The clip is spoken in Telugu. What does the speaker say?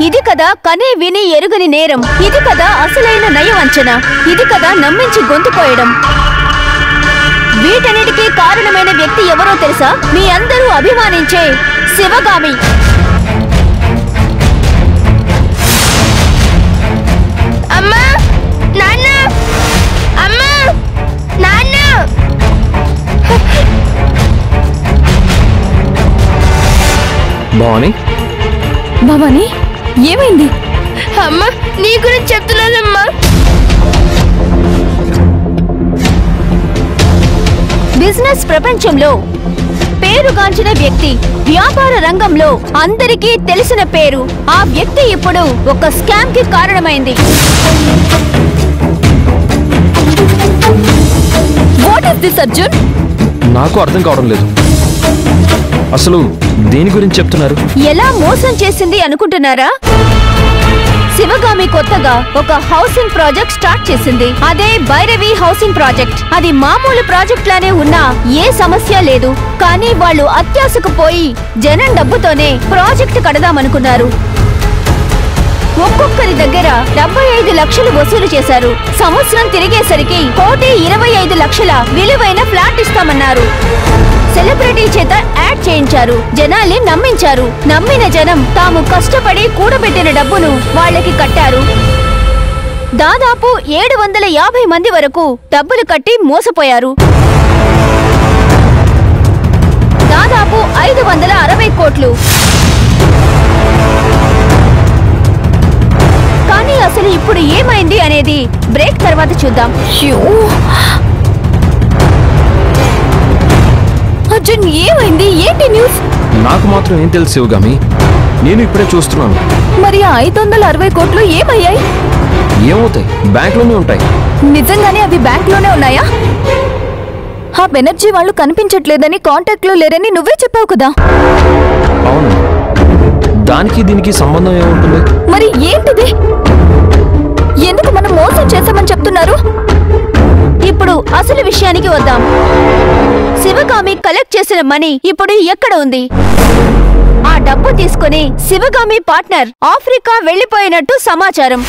ఇది కదా కనే విని ఎరుగని నేరం. ఇది కదా అసలైన నయవంచన. ఇది కదా నమ్మించి గొంతుకోయడం. వీటన్నిటికీ కారణమైన వ్యక్తి ఎవరో తెలుసా? మీ అందరూ అభిమానించే శివగామి. అమ్మా, నాన్న, అమ్మా, నాన్న. భవాని, భవాని, ఏమైంది? అమ్మా, నీ గురించి చెప్తున్నానమ్మా. బిజినెస్ ప్రపంచంలో పేరుగాంచిన వ్యక్తి, వ్యాపార రంగంలో అందరికీ తెలిసిన పేరు. ఆ వ్యక్తి ఇప్పుడు ఒక స్కామ్ కి కారణమైంది. What is this Arjun? నాకు అర్థం కావడం లేదు. అసలు దేని గురించి చెప్తున్నారు? ఎలా మోసం చేసింది అనుకుంటున్నారా? శివగామి కొత్తగా ఒక హౌసింగ్ ప్రాజెక్ట్ స్టార్ట్ చేసింది. అదే భైరవి హౌసింగ్ ప్రాజెక్ట్. అది మామూలు ప్రాజెక్ట్ లానే ఉన్నా ఏ సమస్య లేదు. కానీ వాళ్ళు అత్యాశకు పోయి జనం డబ్బుతోనే ప్రాజెక్ట్ కడదామనుకున్నారు. ఒక్కొక్కరి దగ్గర 75 లక్షలు వసూలు చేశారు. సంవత్సరం తిరిగేసరికి 1,25,00,000 విలువైన ఫ్లాట్ ఇస్తామన్నారు. సెలబ్రిటీ చేత యాడ్ చేయించారు. జనాల్ని నమ్మించారు. నమ్మిన జనం తాము కష్టపడి కూడబెట్టిన డబ్బును వాళ్ళకి కట్టారు. దాదాపు 750 మంది వరకు డబ్బులు కట్టి మోసపోయారు. దాదాపు 560 కోట్లు. కానీ అసలు ఇప్పుడు ఏమైంది అనేది బ్రేక్ తర్వాత చూద్దాం. అర్జున్, ఏమైంది? ఏంటి న్యూస్? నాకు మాత్రం ఏం తెలుసు శివగామి, నేను ఇప్పుడే చూస్తున్నాను. మరి 560 కోట్లు ఏమయ్యాయి? ఏమవుతాయి? బ్యాంక్లోనే ఉంటాయి. నిజంగానే అవి బ్యాంక్ లోనే ఉన్నాయా? ఆ బెనర్జీ వాళ్ళు కనిపించట్లేదని, కాంటాక్ట్ లో లేరని నువ్వే చెప్పావు కదా. అవును, దానికి దీనికి సంబంధం ఏముంటుంది? మరి ఏంటిది? ఎందుకు మనం మోసం చేశామని చెప్తున్నారు? ఇప్పుడు అసలు విషయానికి వద్దాం. శివగామి కలెక్ట్ చేసిన మనీ ఇప్పుడు ఎక్కడ ఉంది? ఆ డబ్బు తీసుకుని శివగామి పార్ట్నర్ ఆఫ్రికా వెళ్లిపోయినట్టు సమాచారం.